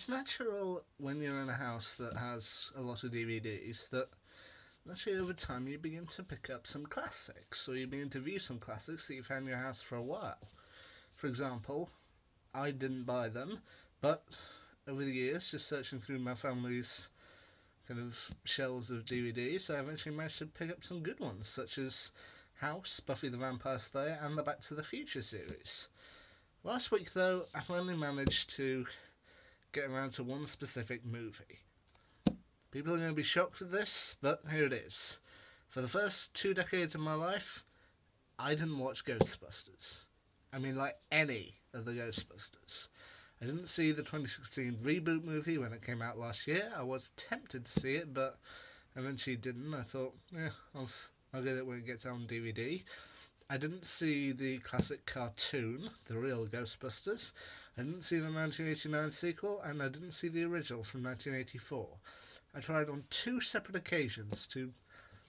it's natural when you're in a house that has a lot of DVDs that naturally over time you begin to pick up some classics, or you begin to view some classics that you've had in your house for a while. For example, I didn't buy them, but over the years, just searching through my family's kind of shelves of DVDs, I eventually managed to pick up some good ones, such as House, Buffy the Vampire Slayer, and the Back to the Future series. Last week, though, I finally managed to get around to one specific movie. People are going to be shocked at this, but here it is. For the first 2 decades of my life, I didn't watch Ghostbusters. I mean, like any of the Ghostbusters. I didn't see the 2016 reboot movie when it came out last year. I was tempted to see it, but eventually didn't. I thought, I'll get it when it gets out on DVD. I didn't see the classic cartoon, The Real Ghostbusters. I didn't see the 1989 sequel, and I didn't see the original from 1984. I tried on 2 separate occasions to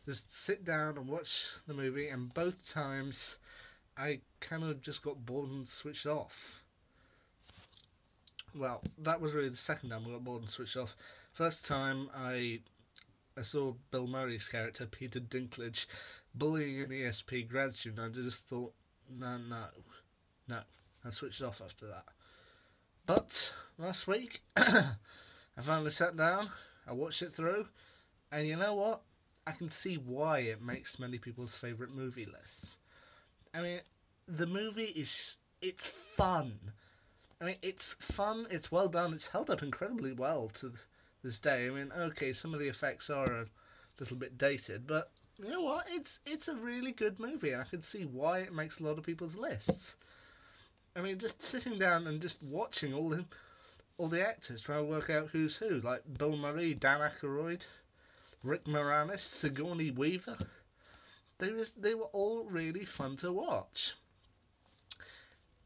just sit down and watch the movie, and both times I kind of just got bored and switched off. Well, that was really the second time I got bored and switched off. First time I saw Bill Murray's character, Peter Dinklage, bullying an ESP grad student. I just thought, no. I switched off after that. But last week, I finally sat down, I watched it through, and you know what? I can see why it makes many people's favourite movie lists. I mean, the movie it's fun. I mean, it's fun, it's well done, it's held up incredibly well to this day. I mean, okay, some of the effects are a little bit dated, but you know what? It's a really good movie, and I can see why it makes a lot of people's lists. I mean, just sitting down and just watching all the actors trying to work out who's who, like Bill Murray, Dan Aykroyd, Rick Moranis, Sigourney Weaver. They were all really fun to watch.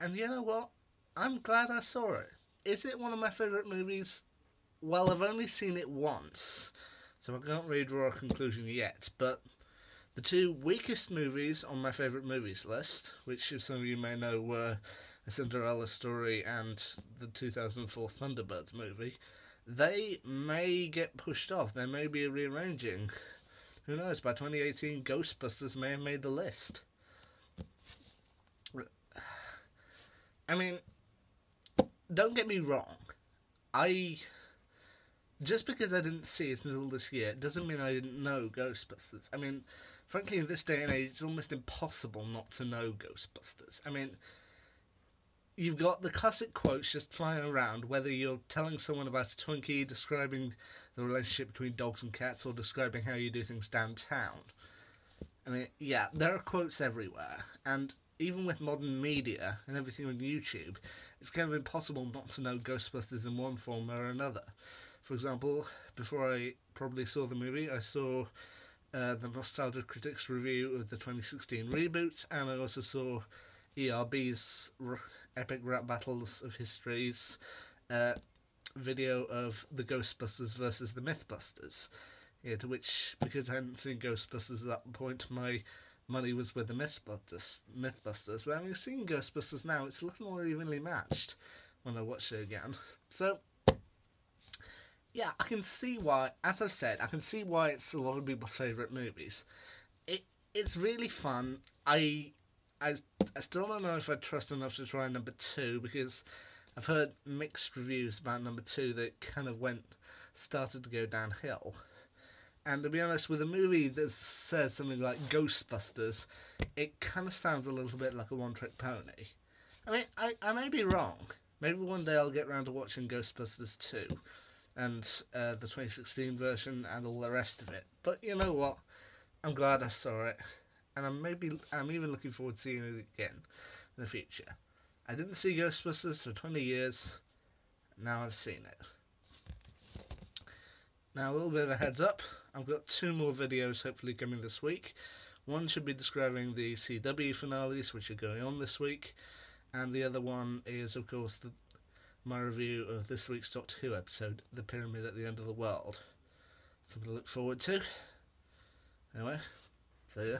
And you know what? I'm glad I saw it. Is it one of my favourite movies? Well, I've only seen it once, so I can't really draw a conclusion yet, but the 2 weakest movies on my favourite movies list, which some of you may know were A Cinderella Story and the 2004 Thunderbirds movie, they may get pushed off. They may be rearranging. Who knows, by 2018 Ghostbusters may have made the list. I mean, don't get me wrong, just because I didn't see it until this year doesn't mean I didn't know Ghostbusters. I mean, frankly, in this day and age, it's almost impossible not to know Ghostbusters. I mean, you've got the classic quotes just flying around, whether you're telling someone about a Twinkie, describing the relationship between dogs and cats, or describing how you do things downtown. I mean, yeah, there are quotes everywhere, and even with modern media and everything on YouTube, it's kind of impossible not to know Ghostbusters in one form or another. For example, before I probably saw the movie, I saw the Nostalgia Critics review of the 2016 reboot, and I also saw ERB's Epic Rap Battles of History's video of the Ghostbusters versus the Mythbusters. Yeah, to which, because I hadn't seen Ghostbusters at that point, my money was with the Mythbusters. But having seen Ghostbusters now, it's a little more evenly matched when I watch it again. So, yeah, I can see why, as I've said, I can see why it's a lot of people's favourite movies. It's really fun. I still don't know if I trust enough to try number 2, because I've heard mixed reviews about number 2 that kind of started to go downhill. And to be honest, with a movie that says something like Ghostbusters, it kind of sounds a little bit like a one-trick pony. I mean, I may be wrong. Maybe one day I'll get round to watching Ghostbusters 2, and the 2016 version and all the rest of it. But you know what? I'm glad I saw it, and I'm even looking forward to seeing it again in the future. I didn't see Ghostbusters for 20 years. Now I've seen it. Now, a little bit of a heads up, I've got 2 more videos hopefully coming this week. One should be describing the CW finales, which are going on this week, and the other one is, of course, my review of this week's Doctor Who episode, The Pyramid at the End of the World. Something to look forward to. Anyway, see ya.